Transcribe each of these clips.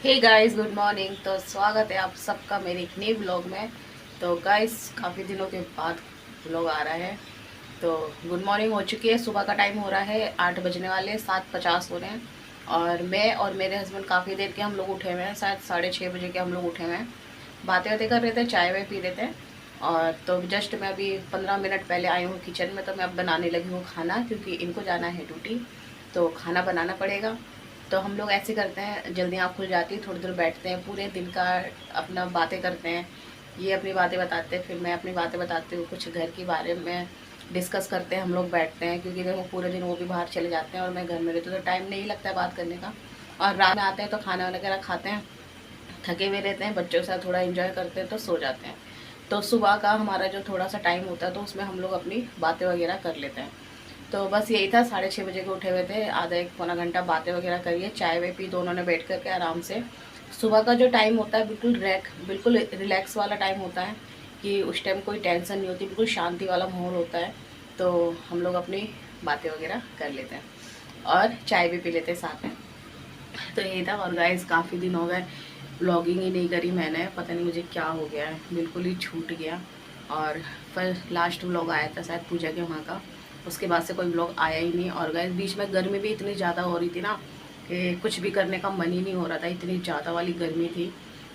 Hey guys, good morning. तो स्वागत है आप सबका मेरे एक नए ब्लॉग में। तो गाइस, काफ़ी दिनों के बाद ब्लॉग आ रहा है। तो गुड मॉर्निंग हो चुकी है, सुबह का टाइम हो रहा है, 8 बजने वाले, 7:50 हो रहे हैं। और मैं और मेरे हस्बैंड काफ़ी देर के हम लोग उठे हुए हैं, शायद 6:30 बजे के हम लोग उठे हुए हैं। बातें बातें कर रहे थे, चाय वाय पी रहे थे। और तो जस्ट मैं अभी 15 मिनट पहले आई हूँ किचन में। तो मैं अब बनाने लगी हूँ खाना, क्योंकि इनको जाना है ड्यूटी, तो खाना बनाना पड़ेगा। तो हम लोग ऐसे करते हैं, जल्दी आँख खुल जाती है, थोड़ी देर बैठते हैं, पूरे दिन का अपना बातें करते हैं। ये अपनी बातें बताते हैं, फिर मैं अपनी बातें बताती हूँ, कुछ घर के बारे में डिस्कस करते हैं, हम लोग बैठते हैं। क्योंकि देखो पूरे दिन वो भी बाहर चले जाते हैं और मैं घर में रहती हूँ, तो टाइम नहीं लगता है बात करने का। और रात में आते हैं तो खाना वगैरह खाते हैं, थके हुए रहते हैं, बच्चों के साथ थोड़ा एंजॉय करते हैं, तो सो जाते हैं। तो सुबह का हमारा जो थोड़ा सा टाइम होता है, तो उसमें हम लोग अपनी बातें वगैरह कर लेते हैं। तो बस यही था, 6:30 बजे के उठे हुए थे, आधा एक पौना घंटा बातें वगैरह करिए, चाय वाय पी, दोनों ने बैठ करके आराम से। सुबह का जो टाइम होता है बिल्कुल रिलैक्स वाला टाइम होता है, कि उस टाइम कोई टेंशन नहीं होती, बिल्कुल शांति वाला माहौल होता है। तो हम लोग अपनी बातें वगैरह कर लेते हैं और चाय भी पी लेते हैं साथ में। तो यही था। और गाइस, काफ़ी दिन हो गए व्लॉगिंग ही नहीं करी मैंने, पता नहीं मुझे क्या हो गया है, बिल्कुल ही छूट गया। और फिर लास्ट व्लॉग आया था शायद पूजा के वहाँ का, उसके बाद से कोई व्लॉग आया ही नहीं। और गाइस, बीच में गर्मी भी इतनी ज़्यादा हो रही थी ना, कि कुछ भी करने का मन ही नहीं हो रहा था, इतनी ज़्यादा वाली गर्मी थी।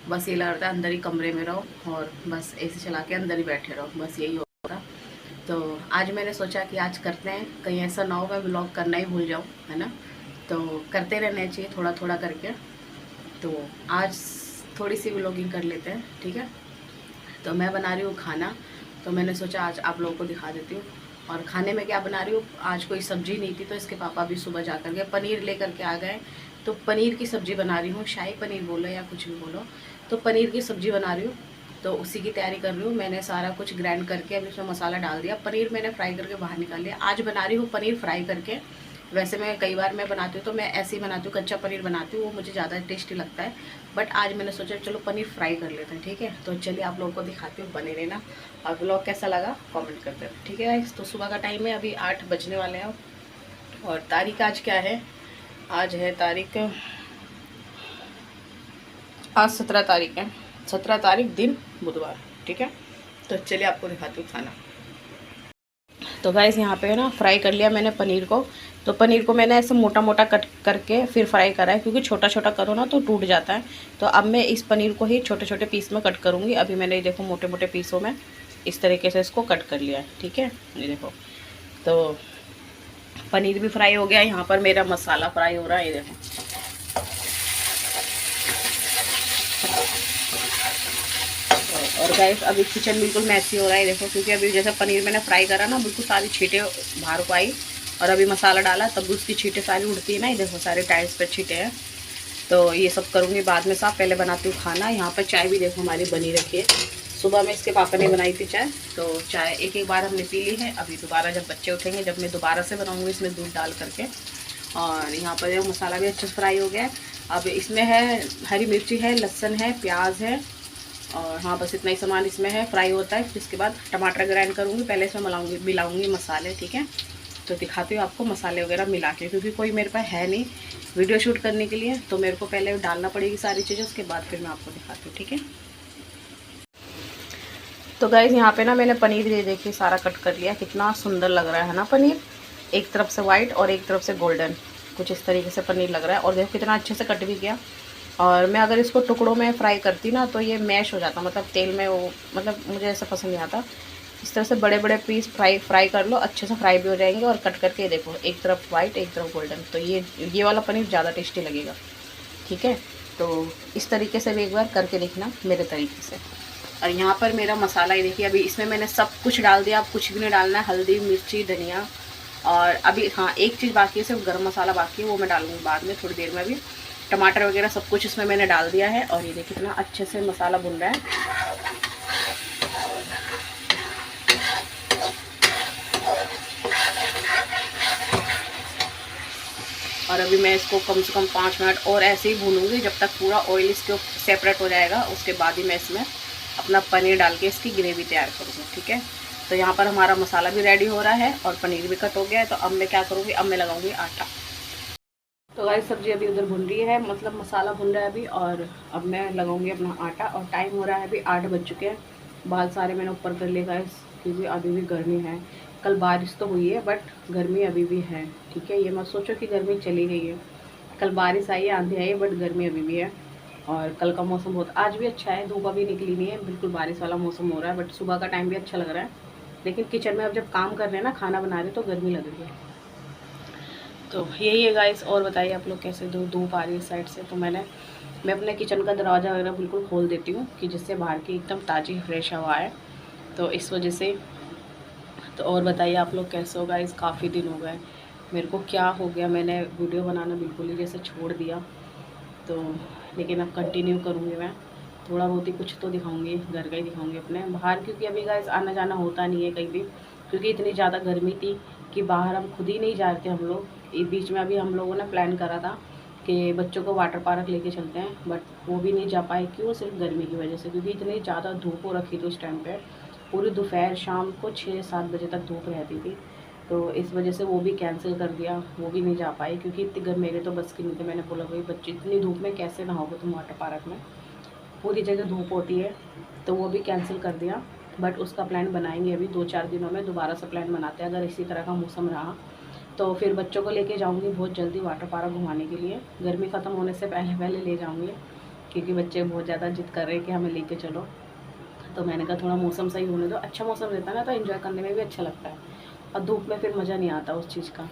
बस ये लग रहा था अंदर ही कमरे में रहो और बस एसी चला के अंदर ही बैठे रहो, बस यही हो रहा था। तो आज मैंने सोचा कि आज करते हैं, कहीं ऐसा ना हो मैं व्लॉग करना ही भूल जाऊँ, है ना। तो करते रहना चाहिए थोड़ा थोड़ा करके। तो आज थोड़ी सी व्लॉगिंग कर लेते हैं, ठीक है। तो मैं बना रही हूँ खाना, तो मैंने सोचा आज आप लोगों को दिखा देती हूँ। और खाने में क्या बना रही हूँ, आज कोई सब्जी नहीं थी, तो इसके पापा भी सुबह जा कर के पनीर लेकर के आ गए। तो पनीर की सब्ज़ी बना रही हूँ, शाही पनीर बोलो या कुछ भी बोलो, तो पनीर की सब्ज़ी बना रही हूँ। तो उसी की तैयारी कर रही हूँ। मैंने सारा कुछ ग्राइंड करके अभी उसमें मसाला डाल दिया, पनीर मैंने फ्राई करके बाहर निकाल लिया। आज बना रही हूँ पनीर फ्राई करके। वैसे मैं कई बार मैं बनाती हूँ तो मैं ऐसे ही बनाती हूँ, कच्चा पनीर बनाती हूँ, वो मुझे ज़्यादा टेस्टी लगता है। बट आज मैंने सोचा चलो पनीर फ्राई कर लेते हैं, ठीक है। तो चलिए आप लोगों को दिखाती हूँ, बने रहना। और ब्लॉग कैसा लगा कमेंट करते हैं, ठीक है गाइस। तो सुबह का टाइम है, अभी 8 बजने वाले हैं। और तारीख आज क्या है, आज है तारीख, आज 17 तारीख है, 17 तारीख दिन बुधवार, ठीक है। तो चलिए आपको दिखाती हूँ खाना। तो गाइस, यहाँ पे ना फ्राई कर लिया मैंने पनीर को। तो पनीर को मैंने ऐसे मोटा मोटा कट करके फिर फ्राई करा है, क्योंकि छोटा छोटा करो ना तो टूट जाता है। तो अब मैं इस पनीर को ही छोटे छोटे पीस में कट करूँगी। अभी मैंने ये देखो मोटे मोटे पीसों में इस तरीके से इसको कट कर लिया है, ठीक है। ये देखो, तो पनीर भी फ्राई हो गया, यहाँ पर मेरा मसाला फ्राई हो रहा है, ये देखो। और गाइस, अभी किचन बिल्कुल मैसी हो रहा है, देखो, क्योंकि अभी जैसे पनीर मैंने फ्राई करा ना, बिल्कुल सारी छींटे बाहर को आई। और अभी मसाला डाला तब भी उसकी छींटे सारी उड़ती है ना, ये देखो सारे टाइल्स पर छींटे हैं। तो ये सब करूँगी बाद में साफ, पहले बनाती हूँ खाना। यहाँ पर चाय भी देखो हमारी बनी रखी है, सुबह में इसके पापा ने बनाई थी चाय। तो चाय एक एक बार हमने पी ली है, अभी दोबारा जब बच्चे उठेंगे, जब मैं दोबारा से बनाऊँगी इसमें दूध डाल करके। और यहाँ पर जो मसाला भी अच्छे से फ्राई हो गया है। अब इसमें है हरी मिर्ची है, लहसुन है, प्याज है, और हाँ बस इतना ही सामान इसमें है, फ्राई होता है। फिर इसके बाद टमाटर ग्राइंड करूँगी, पहले इसमें मिलाऊंगी मसाले, ठीक है। तो दिखाती हूँ आपको मसाले वगैरह मिला के, क्योंकि कोई मेरे पास है नहीं वीडियो शूट करने के लिए, तो मेरे को पहले डालना पड़ेगी सारी चीज़ें, उसके बाद फिर मैं आपको दिखाती हूँ, ठीक है। तो गाइज़, यहाँ पे ना मैंने पनीर ये देखिए सारा कट कर लिया, कितना सुंदर लग रहा है ना पनीर, एक तरफ से वाइट और एक तरफ से गोल्डन, कुछ इस तरीके से पनीर लग रहा है। और देखो कितना अच्छे से कट भी गया। और मैं अगर इसको टुकड़ों में फ्राई करती ना, तो ये मैश हो जाता, मतलब तेल में वो, मतलब मुझे ऐसा पसंद नहीं आता। इस तरह से बड़े बड़े पीस फ्राई कर लो, अच्छे से फ्राई भी हो जाएंगे। और कट करके देखो, एक तरफ वाइट एक तरफ गोल्डन, तो ये वाला पनीर ज़्यादा टेस्टी लगेगा, ठीक है। तो इस तरीके से भी एक बार करके देखना मेरे तरीके से। और यहाँ पर मेरा मसाला ही देखिए, अभी इसमें मैंने सब कुछ डाल दिया, अब कुछ भी नहीं डालना है, हल्दी मिर्ची धनिया। और अभी हाँ एक चीज़ बाकी है, सिर्फ गरम मसाला बाकी है, वो मैं डालूँगी बाद में थोड़ी देर में। अभी टमाटर वगैरह सब कुछ इसमें मैंने डाल दिया है। और ये देखिए कितना अच्छे से मसाला भुन रहा है। और अभी मैं इसको कम से कम 5 मिनट और ऐसे ही भूनूंगी, जब तक पूरा ऑयल इसके सेपरेट हो जाएगा। उसके बाद ही मैं इसमें अपना पनीर डाल के इसकी ग्रेवी तैयार करूँगी, ठीक है। तो यहाँ पर हमारा मसाला भी रेडी हो रहा है और पनीर भी कट हो गया है। तो अब मैं क्या करूँगी, अब मैं लगाऊंगी आटा। तो गाइस सब्ज़ी अभी उधर भुन रही है, मतलब मसाला भुन रहा है अभी, और अब मैं लगाऊंगी अपना आटा। और टाइम हो रहा है अभी 8 बज चुके हैं। बाल सारे मैंने ऊपर कर लिए गाइस, क्योंकि अभी भी गर्मी है। कल बारिश तो हुई है बट गर्मी अभी भी है, ठीक है। ये मत सोचो कि गर्मी चली गई है। कल बारिश आई है, आंधी आई है, बट गर्मी अभी भी है। और कल का मौसम बहुत आज भी अच्छा है, धूप अभी निकली नहीं है, बिल्कुल बारिश वाला मौसम हो रहा है। बट सुबह का टाइम भी अच्छा लग रहा है। लेकिन किचन में अब जब काम कर रहे हैं ना, खाना बना रहे हैं, तो गर्मी लग रही है। तो यही है गाइस। और बताइए आप लोग कैसे, धूप आ रही है इस साइड से। तो मैं अपने किचन का दरवाज़ा वगैरह बिल्कुल खोल देती हूँ, कि जिससे बाहर की एकदम ताज़ी फ्रेश हवा आए, तो इस वजह से। तो और बताइए आप लोग कैसे हो गाइस। काफ़ी दिन हो गए, मेरे को क्या हो गया, मैंने वीडियो बनाना बिल्कुल ही जैसे छोड़ दिया। तो लेकिन अब कंटिन्यू करूँगी मैं, थोड़ा बहुत ही कुछ तो दिखाऊंगी, घर का ही दिखाऊंगी अपने बाहर, क्योंकि अभी गाइस आना जाना होता नहीं है कहीं भी, क्योंकि इतनी ज़्यादा गर्मी थी कि बाहर हम खुद ही नहीं जा रहे थे हम लोग। बीच में अभी हम लोगों ने प्लान करा था कि बच्चों को वाटर पार्क लेके चलते हैं, बट वो भी नहीं जा पाए। क्यों? सिर्फ गर्मी की वजह से, क्योंकि इतनी ज़्यादा धूप हो रखी थी उस टाइम पर। पूरी दोपहर शाम को 6-7 बजे तक धूप रहती थी। तो इस वजह से वो भी कैंसिल कर दिया, वो भी नहीं जा पाई, क्योंकि इतनी गर्मी मेरे तो बस की नहीं थी। मैंने बोला भाई बच्चे इतनी धूप में कैसे नहाओगे तुम वाटर पार्क में, पूरी जगह धूप होती है। तो वो भी कैंसिल कर दिया। बट उसका प्लान बनाएंगे अभी 2-4 दिनों में, दोबारा से प्लान बनाते हैं। अगर इसी तरह का मौसम रहा तो फिर बच्चों को लेके जाऊंगी बहुत जल्दी वाटर पार्क घुमाने के लिए। गर्मी ख़त्म होने से पहले पहले ले जाऊंगी, क्योंकि बच्चे बहुत ज़्यादा जिद कर रहे हैं कि हमें लेके चलो। तो मैंने कहा थोड़ा मौसम सही होने दो, अच्छा मौसम रहता है ना तो एंजॉय करने में भी अच्छा लगता है, और धूप में फिर मज़ा नहीं आता उस चीज़ का।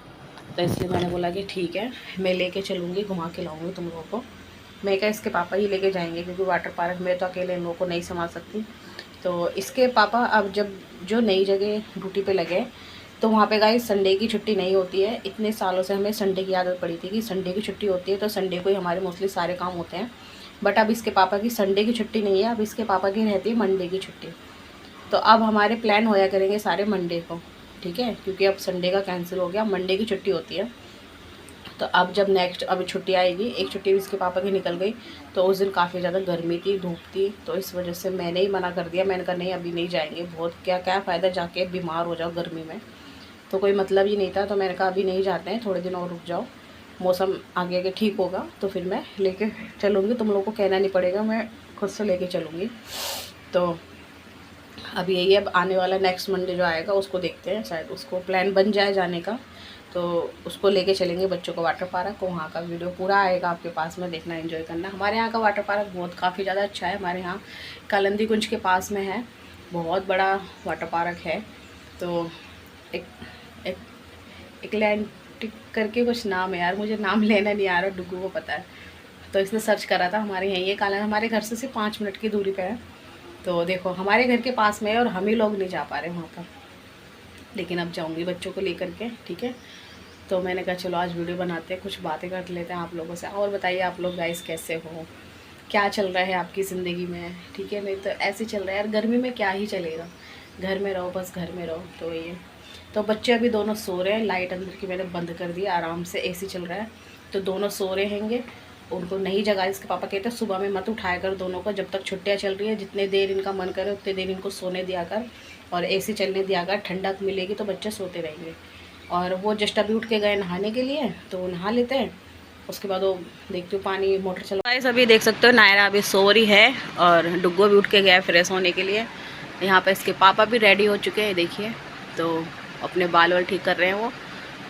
तो इसलिए मैंने बोला कि ठीक है, मैं लेके चलूँगी, घुमा के लाऊंगी तुम लोगों को। मैं क्या, इसके पापा ही लेके जाएंगे, क्योंकि वाटर पार्क में तो अकेले इन लोगों को नहीं संभाल सकती। तो इसके पापा अब जब जो नई जगह ड्यूटी पे लगे, तो वहाँ पे गाइस संडे की छुट्टी नहीं होती है। इतने सालों से हमें संडे की आदत पड़ी थी कि संडे की छुट्टी होती है, तो संडे को ही हमारे मोस्टली सारे काम होते हैं। बट अब इसके पापा की संडे की छुट्टी नहीं है, अब इसके पापा की रहती है मंडे की छुट्टी। तो अब हमारे प्लान होया करेंगे सारे मंडे को, ठीक है, क्योंकि अब संडे का कैंसिल हो गया, मंडे की छुट्टी होती है। तो अब जब नेक्स्ट अभी छुट्टी आएगी, एक छुट्टी इसके पापा की निकल गई, तो उस दिन काफ़ी ज़्यादा गर्मी थी, धूप थी, तो इस वजह से मैंने ही मना कर दिया। मैंने कहा नहीं अभी नहीं जाएंगे, बहुत क्या क्या फ़ायदा जाके बीमार हो जाओ गर्मी में, तो कोई मतलब ही नहीं था। तो मैंने कहा अभी नहीं जाते हैं, थोड़े दिन और रुक जाओ, मौसम आगे आगे ठीक होगा तो फिर मैं लेके चलूँगी, तुम लोगों को कहना नहीं पड़ेगा, मैं खुद से लेके चलूँगी। तो अब यही है, अब आने वाला नेक्स्ट मंडे जो आएगा उसको देखते हैं, शायद उसको प्लान बन जाए जाने का, तो उसको लेके चलेंगे बच्चों को वाटर पार्क। वहाँ का वीडियो पूरा आएगा आपके पास में, देखना, एंजॉय करना। हमारे यहाँ का वाटर पार्क बहुत काफ़ी ज़्यादा अच्छा है, हमारे यहाँ कालिंदी कुंज के पास में है, बहुत बड़ा वाटर पार्क है। तो एक एक एटलांटिक करके कुछ नाम है यार, मुझे नाम लेना नहीं आ रहा, डुगू को पता है। तो इसने सर्च करा था, हमारे यहीं है, हमारे घर से सिर्फ 5 मिनट की दूरी पे है। तो देखो हमारे घर के पास में है, और हम ही लोग नहीं जा पा रहे वहाँ पर, लेकिन अब जाऊँगी बच्चों को लेकर के, ठीक है। तो मैंने कहा चलो आज वीडियो बनाते हैं, कुछ बातें कर लेते हैं आप लोगों से। और बताइए आप लोग गाइस कैसे हो, क्या चल रहा है आपकी ज़िंदगी में, ठीक है। नहीं तो ऐसे ही चल रहा है यार, गर्मी में क्या ही चलेगा, घर में रहो, बस घर में रहो। तो ये तो बच्चे अभी दोनों सो रहे हैं, लाइट अंदर की मैंने बंद कर दी, आराम से एसी चल रहा है, तो दोनों सो रहे हैंगे। उनको नहीं जगा, इसके पापा कहते हैं सुबह में मत उठाया कर दोनों को, जब तक छुट्टियाँ चल रही है, जितने देर इनका मन करे उतने देर इनको सोने दिया कर, और एसी चलने दिया कर, ठंडक मिलेगी तो बच्चे सोते रहेंगे। और वो जस्ट अभी उठ के गए नहाने के लिए, तो नहा लेते हैं, उसके बाद वो देखती हूँ पानी मोटर चला। गाइस अभी देख सकते हो नायरा अभी सो रही है, और डुग्गो भी उठ के गया फ्रेश होने के लिए। यहाँ पे इसके पापा भी रेडी हो चुके हैं, देखिए, तो अपने बाल वाल ठीक कर रहे हैं,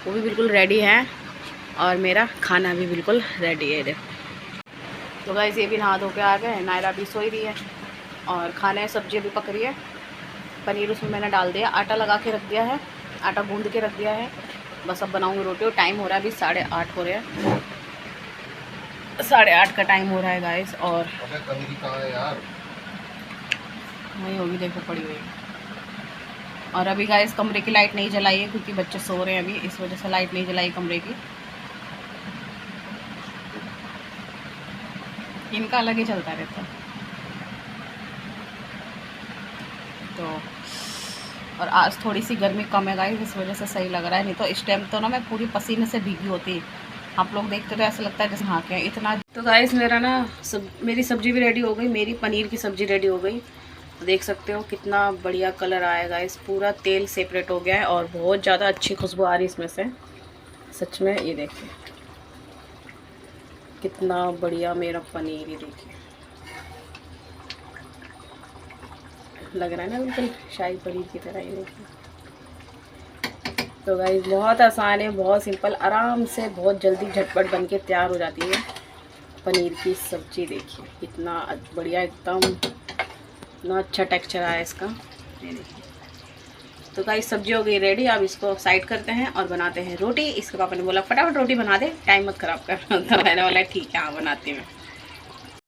वो भी बिल्कुल रेडी हैं, और मेरा खाना भी बिल्कुल रेडी है। तो गाइस ये भी नहा धो के आ गए, नायरा भी सो ही रही है, और खाने सब्जी भी पक रही है। पनीर उसमें मैंने डाल दिया, आटा लगा के रख दिया है, आटा गूंद के रख दिया है, बस अब बनाऊंगी रोटी। और टाइम हो रहा है अभी 8:30 हो रहे हैं, 8:30 का टाइम हो रहा है गाइस। और वही होगी, देखो पड़ी हुई। और अभी गाइस कमरे की लाइट नहीं जलाई है, क्योंकि बच्चे सो रहे हैं अभी, इस वजह से लाइट नहीं जलाई कमरे की। इनका अलग ही चलता रहता। तो और आज थोड़ी सी गर्मी कम है गाइस, इस वजह से सही लग रहा है, नहीं तो इस टाइम तो ना मैं पूरी पसीने से भीगी होती। आप लोग देखते तो ऐसा लगता है जैसे हाँ क्या इतना। तो गाइस मेरा ना मेरी सब्ज़ी भी रेडी हो गई, मेरी पनीर की सब्ज़ी रेडी हो गई। तो देख सकते हो कितना बढ़िया कलर आया गाइस, पूरा तेल सेपरेट हो गया है, और बहुत ज़्यादा अच्छी खुशबू आ रही है इसमें से, सच में। ये देखिए कितना बढ़िया मेरा पनीर, ये देखिए लग रहा है ना बिल्कुल शाही पनीर की तरह। ये देखिए तो गाइस बहुत आसान है, बहुत सिंपल, आराम से बहुत जल्दी झटपट बन के तैयार हो जाती है पनीर की सब्जी। देखिए कितना बढ़िया, एकदम इतना अच्छा टेक्सचर आया इसका। ये देखिए तो गाइस सब्जी हो गई रेडी। अब इसको साइड करते हैं और बनाते हैं रोटी। इसके पापा ने बोला फटाफट रोटी बना दे, टाइम मत खराब कर। तो मैंने बोला ठीक है हाँ बनाती हूँ।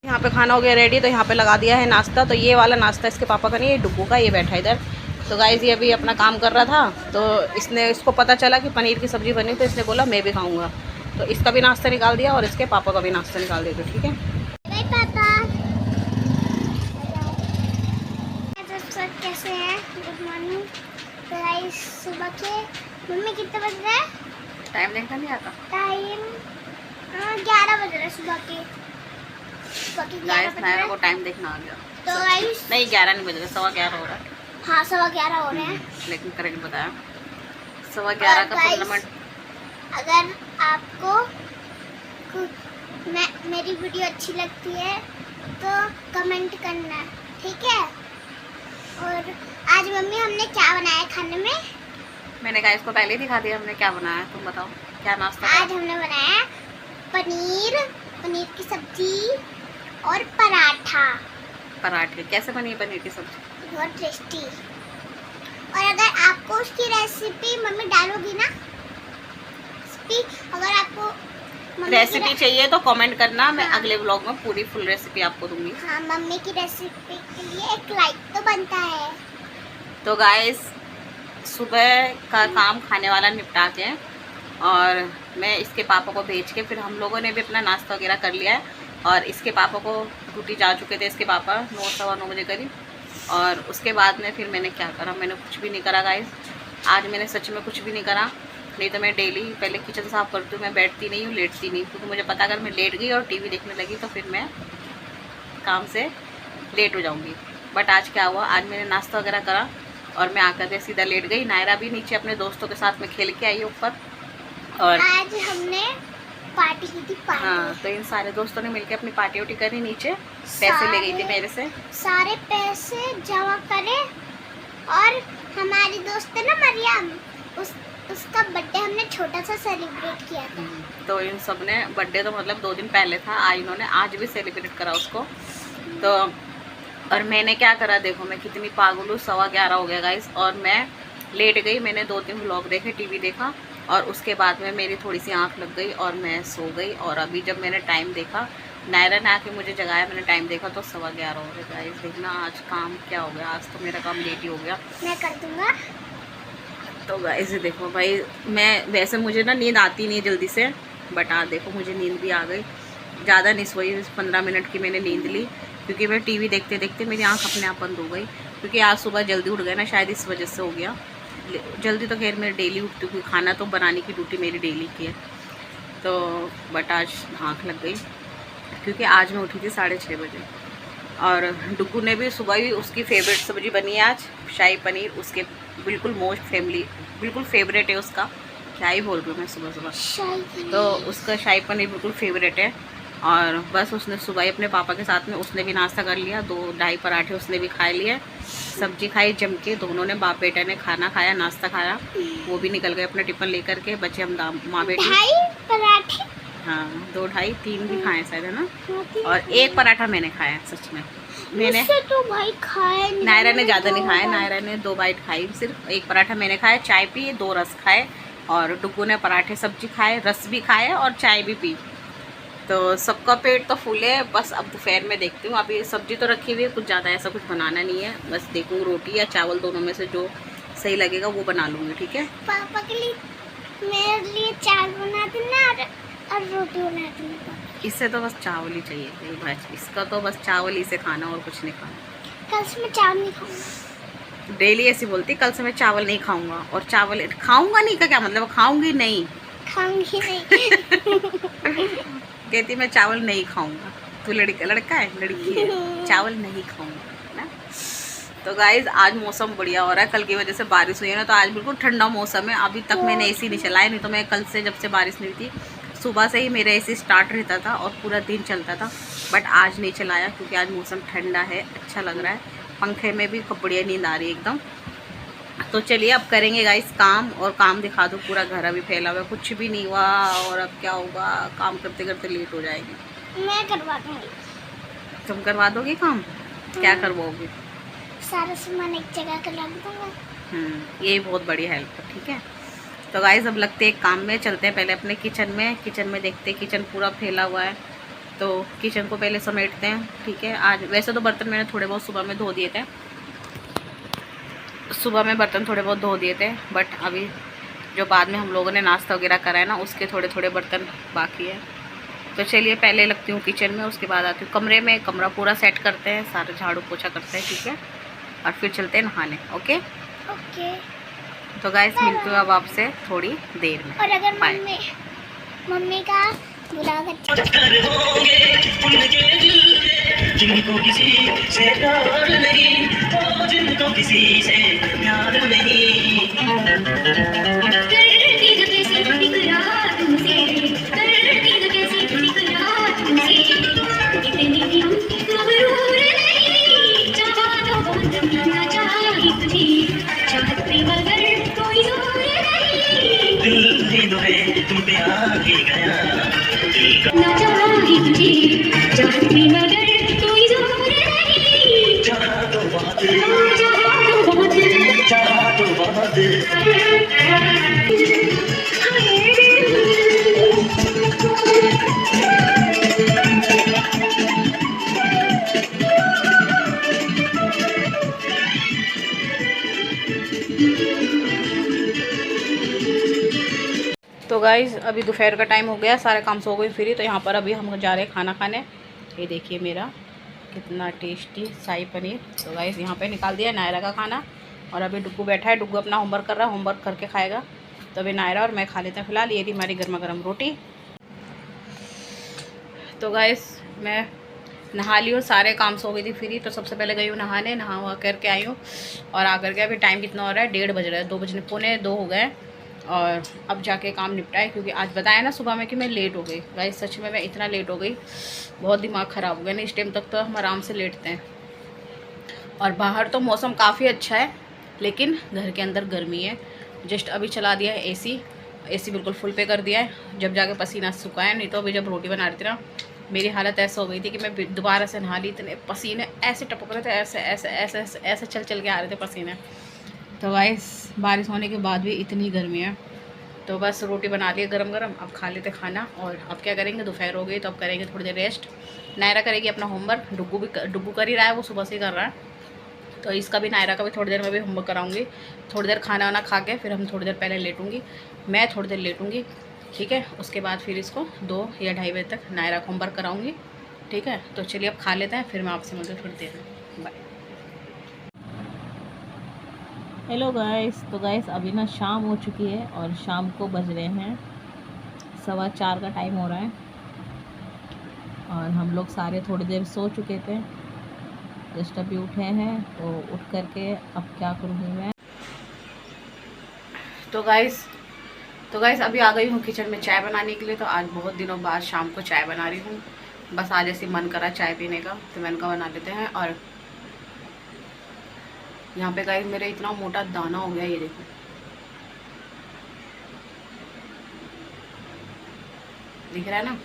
यहाँ पे खाना हो गया रेडी, तो यहाँ पे लगा दिया है नाश्ता। तो ये वाला नाश्ता इसके पापा का नहीं, ये डुग्गू का, ये बैठा इधर। तो गाइस ये अभी अपना काम कर रहा था, तो इसको पता चला कि पनीर की सब्ज़ी बनी, तो इसने बोला मैं भी खाऊंगा। तो इसका भी नाश्ता निकाल दिया और इसके पापा का भी नाश्ता निकाल दिया। ठीक है कैसे हैं? Good morning. तो गाइस सुबह के मम्मी कितने बज रहे हैं? टाइम देखना नहीं आता। टाइम 11 बज रहे हैं सुबह के। गाइस नायरा को टाइम देखना आ गया। तो गाइस नहीं 11 नहीं बज रहे, 11:15 हो रहा है। हाँ 11:15 हो रहे हैं, लेकिन करेक्ट बताया 11:15 का 15 मिनट। अगर आपको मेरी वीडियो अच्छी लगती है तो कमेंट करना, ठीक है? और आज मम्मी हमने क्या बनाया खाने में? मैंने कहा इसको पहले ही दिखा दिया हमने क्या बनाया, तुम बताओ क्या नाश्ता? आज हमने बनाया पनीर की सब्जी और पराठे। कैसे बनी पनीर की सब्जी? बहुत टेस्टी। और अगर आपको उसकी रेसिपी मम्मी डालोगी ना, अगर आपको रेसिपी चाहिए तो कमेंट करना, मैं अगले व्लॉग में पूरी फुल रेसिपी आपको दूंगी। हाँ मम्मी की रेसिपी के लिए एक लाइक तो बनता है। तो गाइस सुबह का काम खाने वाला निपटा के और मैं इसके पापा को भेज के फिर हम लोगों ने भी अपना नाश्ता वगैरह कर लिया है। और इसके पापा को ड्यूटी जा चुके थे इसके पापा 9-9:15 बजे करीब। और उसके बाद में फिर मैंने क्या करा, मैंने कुछ भी नहीं करा गाइस। आज मैंने सच में कुछ भी नहीं करा। नहीं तो मैं डेली पहले किचन साफ़ करती हूँ, मैं बैठती नहीं हूँ, लेटती नहीं, क्योंकि मुझे पता अगर मैं लेट गई और टीवी देखने लगी तो फिर मैं काम से लेट हो जाऊँगी। बट आज क्या हुआ, आज मैंने नाश्ता वगैरह करा और मैं आकर के सीधा लेट गई। नायरा भी नीचे अपने दोस्तों के साथ में खेल के आई ऊपर। और आज हमने पार्टी की थी। हाँ तो इन सारे दोस्तों ने मिलकर अपनी पार्टी उटी करी, नीचे पैसे ले गई थी मेरे से, सारे पैसे जमा करे। और हमारी दोस्त है ना मरियम, उसका बर्थडे हमने छोटा सा सेलिब्रेट किया था। तो इन सब ने बर्थडे तो मतलब 2 दिन पहले था, आज इन्होंने आज भी सेलिब्रेट करा उसको। तो और मैंने क्या करा, देखो मैं कितनी पागल हूँ। 11:15 हो गया गाइस और मैं लेट गई। मैंने 2-3 व्लॉग देखे, टीवी देखा और उसके बाद में मेरी थोड़ी सी आँख लग गई और मैं सो गई। और अभी जब मैंने टाइम देखा, नायरा ने आके मुझे जगाया, मैंने टाइम देखा तो 11:15 हो गया गाइस। देखना आज काम क्या हो गया, आज तो मेरा काम लेट ही हो गया। मैं कर दूँगा। तो गाइस देखो भाई, मैं वैसे मुझे ना नींद आती नहीं जल्दी से, बट आज देखो मुझे नींद भी आ गई। ज़्यादा नहीं सोई, 15 मिनट की मैंने नींद ली, क्योंकि मैं टीवी देखते देखते मेरी आंख अपने आप बंद हो गई। क्योंकि आज सुबह जल्दी उठ गए ना, शायद इस वजह से हो गया। जल्दी तो खैर मैं डेली उठती हूँ, खाना तो बनाने की ड्यूटी मेरी डेली की है। तो बट आज आँख लग गई, क्योंकि आज मैं उठी थी 6:30 बजे। और डुग्गू ने भी सुबह ही उसकी फेवरेट सब्ज़ी बनी है आज, शाही पनीर। उसके बिल्कुल बिल्कुल फेवरेट है उसका। क्या ही बोल रही हूँ मैं सुबह सुबह। तो उसका शाही पनीर बिल्कुल फेवरेट है। और बस उसने सुबह ही अपने पापा के साथ में उसने भी नाश्ता कर लिया, 2-2.5 पराठे उसने भी खा लिए, सब्जी खाई जम के। दोनों ने बाप बेटा ने खाना खाया, नाश्ता खाया, वो भी निकल गए अपना टिफिन लेकर के। बच्चे हम माँ बेटे। 2.5 पराठे? हाँ 2-2.5 3 भी खाए शायद, है ना। और 1 पराठा मैंने खाया सच में। मैंने तो भाई खाया नहीं, नायरा ने ज़्यादा नहीं खाया, नायरा ने 2 बाइट खाई, सिर्फ 1 पराठा मैंने खाया, चाय पी, 2 रस खाए। और डुग्गू ने पराठे सब्जी खाए, रस भी खाए और चाय भी पी। तो सबका पेट तो फुल है। बस अब दोपहर में देखती हूँ, अभी सब्जी तो रखी हुई है, कुछ ज़्यादा ऐसा कुछ बनाना नहीं है। बस देखूँ रोटी या चावल दोनों में से जो सही लगेगा वो बना लूँगी, ठीक है। पापा के लिए मेरे लिए चावल बना देना और रोटी बना देना। इससे तो बस चावल ही चाहिए भाई, इसका तो बस चावल ही से खाना और कुछ नहीं खाना। कल से मैं चावल नहीं खाऊंगा। डेली ऐसी बोलती, कल से मैं चावल नहीं खाऊंगा। और चावल खाऊंगा नहीं का क्या मतलब, खाऊंगी नहीं, खाऊंगी नहीं। कहती मैं चावल नहीं खाऊंगा। तू लड़का है, लड़की है, चावल नहीं खाऊंगा ना। तो गाइज आज मौसम बढ़िया हो रहा है, कल की वजह से बारिश हुई है ना, तो आज बिल्कुल ठंडा मौसम है। अभी तक मैंने एसी नहीं चलाया, नहीं तो मैं कल से जब से बारिश नहीं हुई थी सुबह से ही मेरा एसी स्टार्ट रहता था और पूरा दिन चलता था, बट आज नहीं चलाया क्योंकि आज मौसम ठंडा है, अच्छा लग रहा है, पंखे में भी बढ़िया नींद आ रही है एकदम। तो चलिए अब करेंगे गाइस काम, और काम दिखा दो, पूरा घर अभी फैला हुआ है, कुछ भी नहीं हुआ, और अब क्या होगा, काम करते करते लेट हो जाएगी। मैं करवा दूँगी। तुम करवा दोगी काम? क्या करवाओगी? सारा सामान एक जगह कर रख दूँगा। ये बहुत बड़ी हेल्प है, ठीक है। तो गाइस अब लगते हैं काम में, चलते हैं पहले अपने किचन में देखते हैं, किचन पूरा फैला हुआ है तो किचन को पहले समेटते हैं, ठीक है। आज वैसे तो बर्तन मैंने थोड़े बहुत सुबह में धो दिए थे, बट अभी जो बाद में हम लोगों ने नाश्ता वगैरह करा है ना, उसके थोड़े थोड़े बर्तन बाकी है। तो चलिए पहले लगती हूँ किचन में, उसके बाद आती हूँ कमरे में, कमरा पूरा सेट करते हैं, सारा झाड़ू पोछा करते हैं, ठीक है, और फिर चलते हैं नहाने। Okay okay. तो गाइस मिलती हूँ अब आपसे थोड़ी देर में। और अगर मम्मी का बुलावा जिनको किसी से प्यार नहीं, जिनको किसी से प्यार नहीं, करती जो कैसी इकरार तुमसे, करती जो कैसी इकरार तुमसे, इतनी भी हम मगरूर नहीं, चाहा तो बहुत ना चाही तुझे, चाहते मगर कोई जोर नहीं, दिल है तुम पे आ ही गया, दिल का ना चाही तुझे, चाहते मगर कोई जोर नहीं, चाहा तो बहुत, चाहा तो बहुत। तो गाइज़ अभी दोपहर का टाइम हो गया, सारे काम से हो गई फ्री। तो यहाँ पर अभी हम जा रहे हैं खाना खाने। ये देखिए मेरा कितना टेस्टी शाही पनीर। तो गाइज़ यहाँ पे निकाल दिया नायरा का खाना, और अभी डुग्गू बैठा है, डुग्गू अपना होमवर्क कर रहा है, होमवर्क करके खाएगा। तो अभी नायरा और मैं खा लेते हैं फिलहाल। ये रही हमारी गर्मा गर्म रोटी। तो गाइज़ मैं नहा ली हूँ, सारे काम से हो गई थी फ्री। तो सबसे पहले गई हूँ नहाने, नहा करके आई हूँ, और आकर के अभी टाइम कितना हो रहा है, 1:30 बज रहा है, 2 बजने पौने 2 हो गए। और अब जाके काम निपटाए, क्योंकि आज बताया ना सुबह में कि मैं लेट हो गई। गाइस सच में मैं इतना लेट हो गई, बहुत दिमाग ख़राब हो गया। नहीं इस टाइम तक तो हम आराम से लेटते हैं, और बाहर तो मौसम काफ़ी अच्छा है, लेकिन घर के अंदर गर्मी है। जस्ट अभी चला दिया है एसी बिल्कुल फुल पे कर दिया है, जब जाके पसीना सुखाया। नहीं तो अभी जब रोटी बना रही थी ना, मेरी हालत ऐसा हो गई थी कि मैं दोबारा से नहा ली, इतने पसीने ऐसे टपक रहे थे, ऐसे ऐसे ऐसे ऐसे ऐसे चल चल के आ रहे थे पसीने। तो गाइस बारिश होने के बाद भी इतनी गर्मी है। तो बस रोटी बना ली गरम गरम, अब खा लेते खाना। और अब क्या करेंगे, दोपहर हो गई तो अब करेंगे थोड़ी देर रेस्ट। नायरा करेगी अपना होमवर्क, डुग्गू कर ही रहा है, वो सुबह से ही कर रहा है। तो इसका भी, नायरा का भी थोड़ी देर में भी होमवर्क कराऊंगी। थोड़ी देर खाना वाना खा के फिर हम थोड़ी देर पहले लेटूंगी, मैं थोड़ी देर लेटूंगी, ठीक है। उसके बाद फिर इसको 2 या 2:30 बजे तक नायरा को होमवर्क कराऊंगी, ठीक है। तो चलिए अब खा लेते हैं, फिर मैं आपसे मिलती हूँ थोड़ी देर में। बाय। Hello guys. तो गाइस अभी ना शाम हो चुकी है, और शाम को बज रहे हैं 4:15 का टाइम हो रहा है, और हम लोग सारे थोड़ी देर सो चुके थे, जस्ट अभी उठे हैं। तो उठ करके अब क्या करूँगी मैं। तो गाइस अभी आ गई हूँ किचन में चाय बनाने के लिए। तो आज बहुत दिनों बाद शाम को चाय बना रही हूँ, बस आज ऐसे मन करा चाय पीने का, तो मैंने कहा बना लेते हैं। और यहाँ पे गाइस मेरे इतना मोटा दाना हो गया, ये देखो, दिख रहा है ना।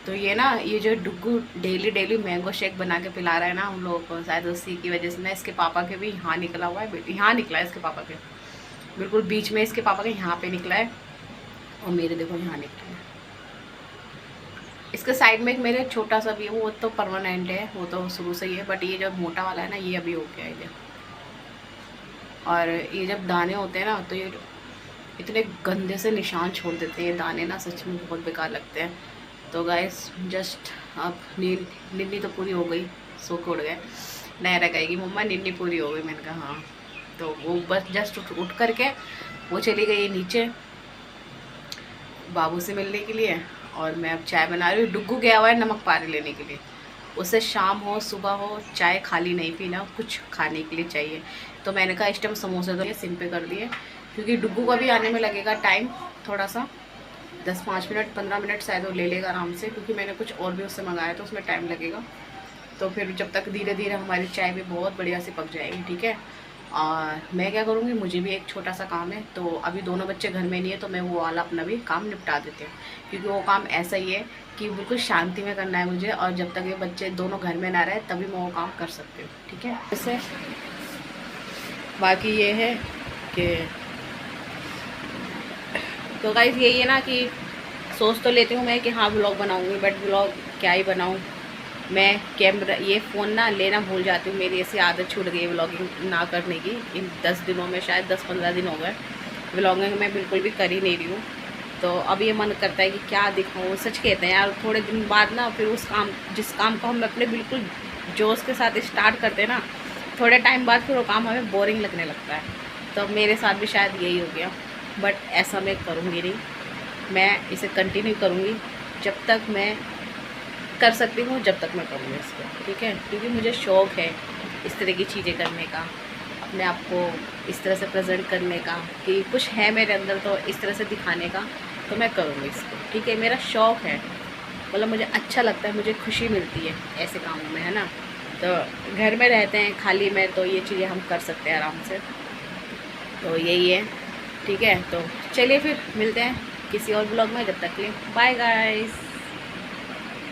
तो ये जो डुग्गू डेली मैंगो शेक बना के पिला रहा है ना हम लोगों को, शायद उसी की वजह से ना इसके पापा के भी यहाँ निकला हुआ है, यहाँ निकला है इसके पापा के, बिल्कुल बीच में इसके पापा के यहाँ पे निकला है, और मेरे देखो यहाँ निकला है। इसके साइड में एक मेरे छोटा सा भी है, वो तो परमानेंट है, वो तो शुरू से ही है, बट ये जो मोटा वाला है ना, ये अभी हो गया है ये। और ये जब दाने होते हैं ना, तो ये इतने गंदे से निशान छोड़ देते हैं ये दाने ना, सच में बहुत बेकार लगते हैं। तो गाइस जस्ट अब नींद तो पूरी हो गई, सो के उड़ गए। नायरा कहेगी मम्मा नींद पूरी हो गई, मैंने कहा हाँ। तो वो बस जस्ट उठ करके वो चली गई नीचे बाबू से मिलने के लिए, और मैं अब चाय बना रही हूँ। डुग्गू गया हुआ है नमक पानी लेने के लिए, उसे शाम हो सुबह हो चाय खाली नहीं पीना, कुछ खाने के लिए चाहिए। तो मैंने कहा इस टाइम समोसे तो ये सिम पे कर दिए, क्योंकि डुग्गू का भी आने में लगेगा टाइम थोड़ा सा, 10-5 मिनट 15 मिनट शायद वो ले लेगा आराम से, क्योंकि मैंने कुछ और भी उससे मंगाया तो उसमें टाइम लगेगा। तो फिर जब तक धीरे धीरे हमारी चाय भी बहुत बढ़िया से पक जाएगी, ठीक है। और मैं क्या करूँगी, मुझे भी एक छोटा सा काम है, तो अभी दोनों बच्चे घर में नहीं है तो मैं वो वाला अपना भी काम निपटा देती हूँ, क्योंकि वो काम ऐसा ही है कि बिल्कुल शांति में करना है मुझे, और जब तक ये बच्चे दोनों घर में ना रहे तभी मैं वो काम कर सकती हूँ, ठीक है। जैसे बाकी ये है कि तो गाइस यही है ना कि सोच तो लेती हूँ मैं कि हाँ व्लॉग बनाऊँगी, बट व्लॉग क्या ही बनाऊँ। मैं कैमरा ये फ़ोन ना लेना भूल जाती हूँ, मेरी ऐसी आदत छूट गई व्लॉगिंग ना करने की। इन 10 दिनों में शायद 10-15 दिन हो गए व्लॉगिंग मैं बिल्कुल भी कर ही नहीं रही हूँ। तो अब ये मन करता है कि क्या दिखाऊँ। सच कहते हैं यार, थोड़े दिन बाद ना फिर जिस काम को हम अपने बिल्कुल जोश के साथ स्टार्ट करते हैं ना, थोड़े टाइम बाद फिर वो काम हमें बोरिंग लगने लगता है। तो मेरे साथ भी शायद यही हो गया, बट ऐसा मैं करूँगी नहीं, मैं इसे कंटिन्यू करूँगी जब तक मैं कर सकती हूँ, जब तक मैं करूँगी इसको, ठीक है। क्योंकि मुझे शौक़ है इस तरह की चीज़ें करने का, अपने आप को इस तरह से प्रेजेंट करने का कि कुछ है मेरे अंदर, तो इस तरह से दिखाने का, तो मैं करूँगी इसको, ठीक है। मेरा शौक़ है, मतलब मुझे अच्छा लगता है, मुझे खुशी मिलती है ऐसे कामों में, है ना। तो घर में रहते हैं खाली में, तो ये चीज़ें हम कर सकते हैं आराम से, तो यही है, ठीक है। तो चलिए फिर मिलते हैं किसी और ब्लॉग में, जब तक के लिए बाय गाइस।